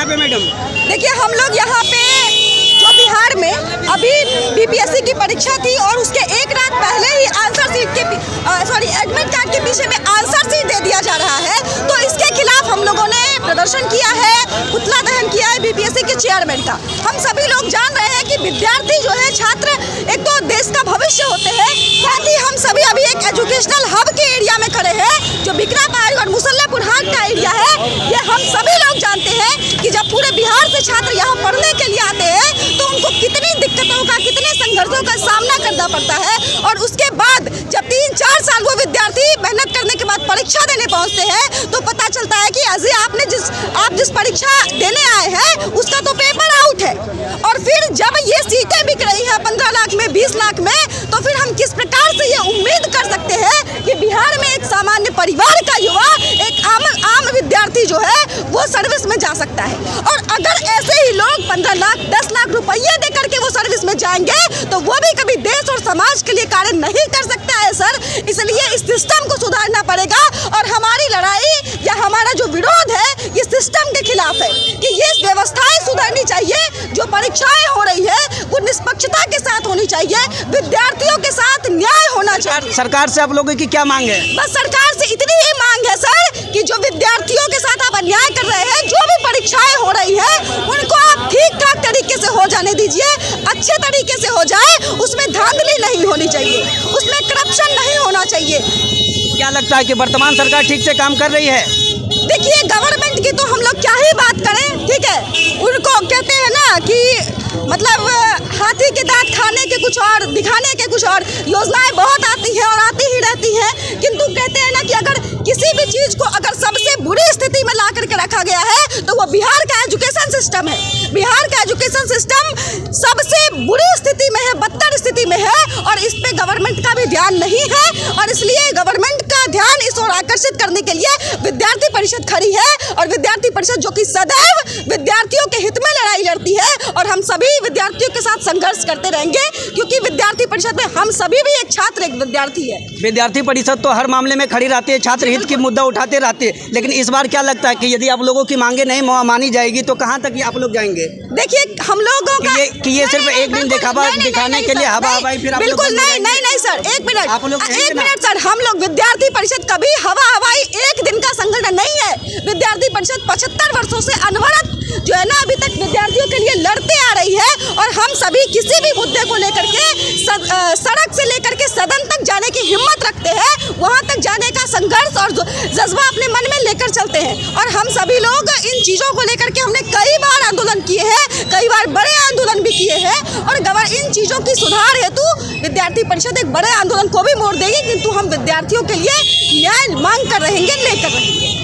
यहाँ पे मैडम? देखिए, हम लोग यहाँ पे जो बिहार में अभी बीपीएससी की परीक्षा थी और उसके एक रात पहले ही आंसर शीट के एडमिट कार्ड के पीछे में आंसर शीट दे दिया जा रहा है, तो इसके खिलाफ हम लोगों ने प्रदर्शन किया है, पुतला दहन किया है बीपीएससी के चेयरमैन का। हम सभी लोग जान रहे हैं कि विद्यार्थी जो है, छात्र एक तो देश का भविष्य होते हैं, साथ ही हम सभी अभी एक एजुकेशनल हब के एरिया में खड़े हैं जो बिकराबाई और मुसल्लापुर हाट का एरिया है। ये हम सभी लोग जानते हैं कि जब पूरे बिहार से छात्र यहाँ पढ़ने के लिए आते हैं तो उनको कितनी दिक्कतों का, कितने संघर्षों का सामना करना पड़ता है, और उसके बाद जब 3-4 साल वो विद्यार्थी मेहनत करने के बाद परीक्षा देने पहुँचते हैं तो पता चलता है कि अजय आप जिस परीक्षा देने आए हैं उसका तो पेपर आउट है। और फिर जब ये सीटें बिक रही है 15 लाख में, 20 लाख में, तो फिर हम किस प्रकार से ये उम्मीद कर सकते हैं कि बिहार में एक सामान्य परिवार का युवा, एक आम विद्यार्थी जो है वो सर्विस में जा सकता है। और अगर ऐसे ही लोग 15 लाख 10 लाख रुपये दे करके वो सर्विस में जाएंगे तो वो भी कभी देश और समाज के लिए कार्य नहीं कर सकता है सर। इसलिए इस सिस्टम को सुधारना पड़ेगा और हमारी लड़ाई या हमारा जो विरोध है ये सिस्टम के खिलाफ है कि ये व्यवस्थाएं सुधरनी चाहिए। जो परीक्षाएं हो रही है वो निष्पक्षता के साथ होनी चाहिए, विद्यार्थियों के साथ न्याय होना चाहिए। सरकार से आप लोगों की क्या मांग है? बस सरकार से इतनी ही मांग है सर कि जो विद्यार्थियों के साथ आप अन्याय कर रहे हैं, जो भी परीक्षाएं हो रही है उनको आप ठीक ठाक तरीके से हो जाने दीजिए, अच्छे तरीके से हो जाए, उसमें धांधली नहीं होनी चाहिए, उसमें करप्शन नहीं होना चाहिए। क्या लगता है कि वर्तमान सरकार ठीक से काम कर रही है? देखिए, गवर्नमेंट की तो हम लोग क्या ही बात करें, ठीक है। उनको कहते हैं ना कि मतलब हाथी के दांत खाने के कुछ और, दिखाने के कुछ और। योजनाएं बहुत आती हैं और आती ही रहती हैं, किंतु कहते हैं ना कि अगर किसी भी चीज़ को अगर सबसे बुरी स्थिति में ला करके रखा गया है तो वो बिहार का एजुकेशन सिस्टम है। बिहार का एजुकेशन सिस्टम सबसे बुरी स्थिति में है, बदतर स्थिति में है, और इस पे गवर्नमेंट का भी ध्यान नहीं है। और इसलिए गवर्नमेंट का ध्यान इस ओर आकर्षित करने के लिए विद्यार्थी परिषद खड़ी है, और विद्यार्थी परिषद जो कि सदैव विद्यार्थियों के हित में लड़ाई लड़ती है, और हम सभी विद्यार्थियों के साथ संघर्ष करते रहेंगे क्योंकि विद्यार्थी परिषद में हम सभी भी एक छात्र, एक विद्यार्थी है। विद्यार्थी परिषद तो हर मामले में खड़ी रहती है, छात्र हित की मुद्दा उठाते रहते हैं, लेकिन इस बार क्या लगता है कि यदि आप लोगों की मांगे नहीं मानी जाएगी तो कहाँ तक आप लोग जाएंगे? देखिए, हम लोगों का ये सिर्फ एक दिन दिखाने के लिए हवा हवाई, फिर बिल्कुल नहीं सर, एक मिनट सर, हम लोग विद्यार्थी परिषद कभी हवा हवाई एक दिन का संगठन नहीं है। विद्यार्थी परिषद 75 वर्षों से अनवरत जो है ना अभी तक विद्यार्थियों के लिए लड़ते आ रही है, और हम सभी किसी भी मुद्दे को लेकर के सड़क से लेकर के सदन तक जाने की हिम्मत रखते हैं, वहां तक जाने का संघर्ष और जज्बा अपने मन में लेकर चलते हैं। और हम सभी लोग इन चीज़ों को लेकर के हमने कई बार आंदोलन किए हैं, कई बार बड़े आंदोलन भी किए हैं, और इन चीज़ों की सुधार हेतु विद्यार्थी परिषद एक बड़े आंदोलन को भी मोड़ देगी, किंतु हम विद्यार्थियों के लिए न्याय मांग कर रहेंगे, लेकर रहेंगे।